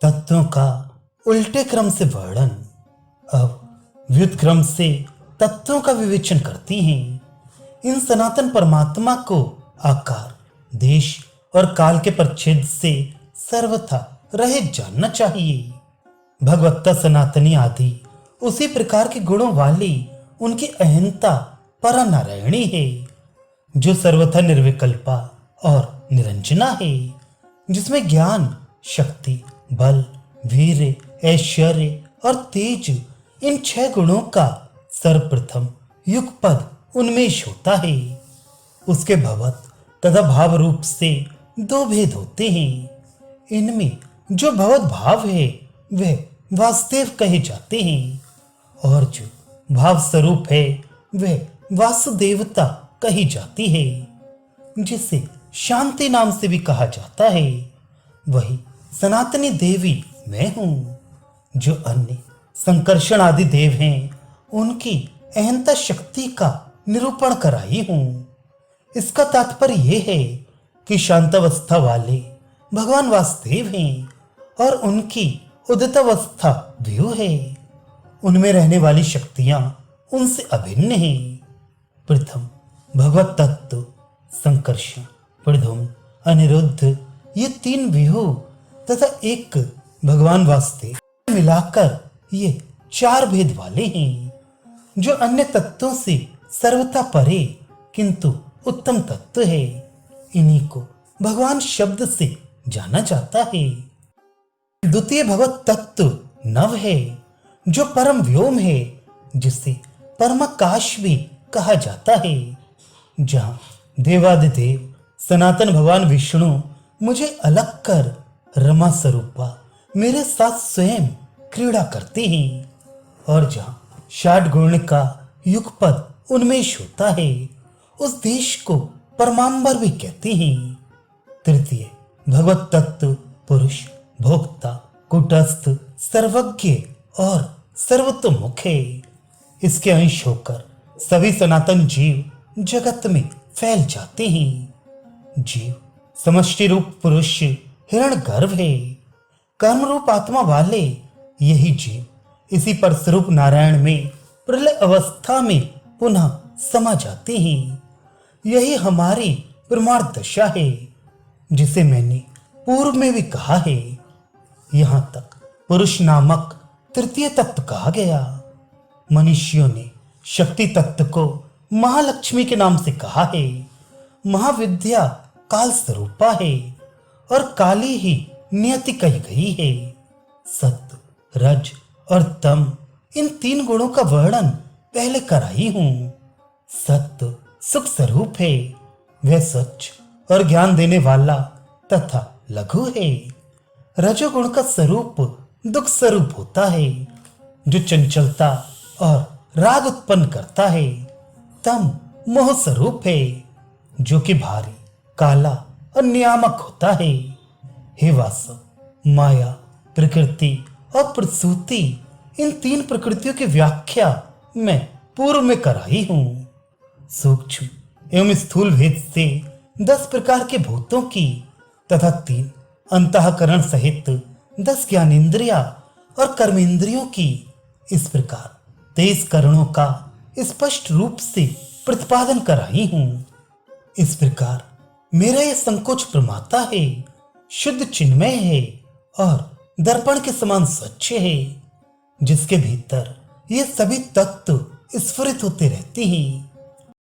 तत्वों का उल्टे क्रम से वर्णन। अब व्युत्क्रम से तत्वों का विवेचन करती हैं। इन सनातन परमात्मा को आकार, देश और काल के परिच्छेद से सर्वथा रहित जानना चाहिए। भगवत्ता सनातनी आदि उसी प्रकार के गुणों वाली उनकी अहंता परानारायणी है, जो सर्वथा निर्विकल्पा और निरंजना है, जिसमें ज्ञान, शक्ति, बल, वीर्य, ऐश्वर्य और तेज, इन 6 गुणों का सर्वप्रथम युगपद उन्मेष होता है। उसके भवत तथा भाव रूप से 2 भेद होते हैं। इनमें जो भवत भाव है वह वासुदेव कहे जाते हैं, और जो भाव स्वरूप है वह वासुदेवता कही जाती है, जिसे शांति नाम से भी कहा जाता है। वही सनातनी देवी मैं हूँ। जो अन्य संकर्षण आदि देव हैं, उनकी अहंता शक्ति का निरूपण कराई हूँ। इसका तात्पर्य यह है कि शांतावस्था वाले भगवान वासुदेव हैं और उनकी उदितावस्था व्यू है। उनमें रहने वाली शक्तियां उनसे अभिन्न हैं। प्रथम भगवत तत्व, संकर्षण, प्रद्युम्न, अनिरुद्ध, ये 3 व्यूह तथा एक भगवान वासुदेव मिलाकर ये 4 भेद वाले हैं, जो अन्य तत्वों से सर्वथा परे किंतु उत्तम तत्व है। इन्हीं को भगवान शब्द से जाना जाता है। द्वितीय भगवत तत्व नव है, जो परम व्योम है, जिसे परमाकाश भी कहा जाता है। जहाँ देवादिदेव सनातन भगवान विष्णु मुझे अलग कर रमा स्वरूपा मेरे साथ स्वयं क्रीड़ा करते हैं, और जहाँ 60 गुण का युगपद उन्मेष होता है, उस देश को परमांबर भी कहते हैं। तृतीय भगवत तत्व पुरुष, भोक्ता, कुटस्थ, सर्वज्ञ और सर्वतोमुख है। इसके अंश होकर सभी सनातन जीव जगत में फैल जाते हैं। जीव समष्टि रूप पुरुष हिरण्यगर्भ है। कर्म रूप आत्मा वाले यही जीव इसी परस्वरूप नारायण में प्रलय अवस्था में पुनः समा जाते हैं। यही हमारी परमार्थ दशा है, जिसे मैंने पूर्व में भी कहा है। यहां तक पुरुष नामक तृतीय तत्व कहा गया। मनुष्यों ने शक्ति तत्व को महालक्ष्मी के नाम से कहा है। महाविद्या काल स्वरूपा है और काली ही नियति कही गई है। सत्व, रज और तम, इन 3 गुणों का वर्णन पहले कराई हूं। सत्व सुख स्वरूप है, वह सच और ज्ञान देने वाला तथा लघु है। रजोगुण का स्वरूप दुख स्वरूप होता है, जो चंचलता और राग उत्पन्न करता है। तम मोह स्वरूप है, जो कि भारी, काला और नियामक होता है। हे वासव, माया, प्रकृति और प्रसूति, इन 3 प्रकृतियों की व्याख्या मैं पूर्व में कराई हूं। सूक्ष्म एवं स्थूल भेद से 10 प्रकार के भूतों की तथा 3 अंतःकरण सहित 10 ज्ञानेन्द्रिया और कर्मेंद्रियों की, इस प्रकार 23 करणों का स्पष्ट रूप से प्रतिपादन कराई हूं। इस प्रकार मेरा यह संकोच प्रमाता है, शुद्ध चिन्मय है और दर्पण के समान स्वच्छ है, जिसके भीतर ये सभी तत्व स्फुरित होते रहते हैं।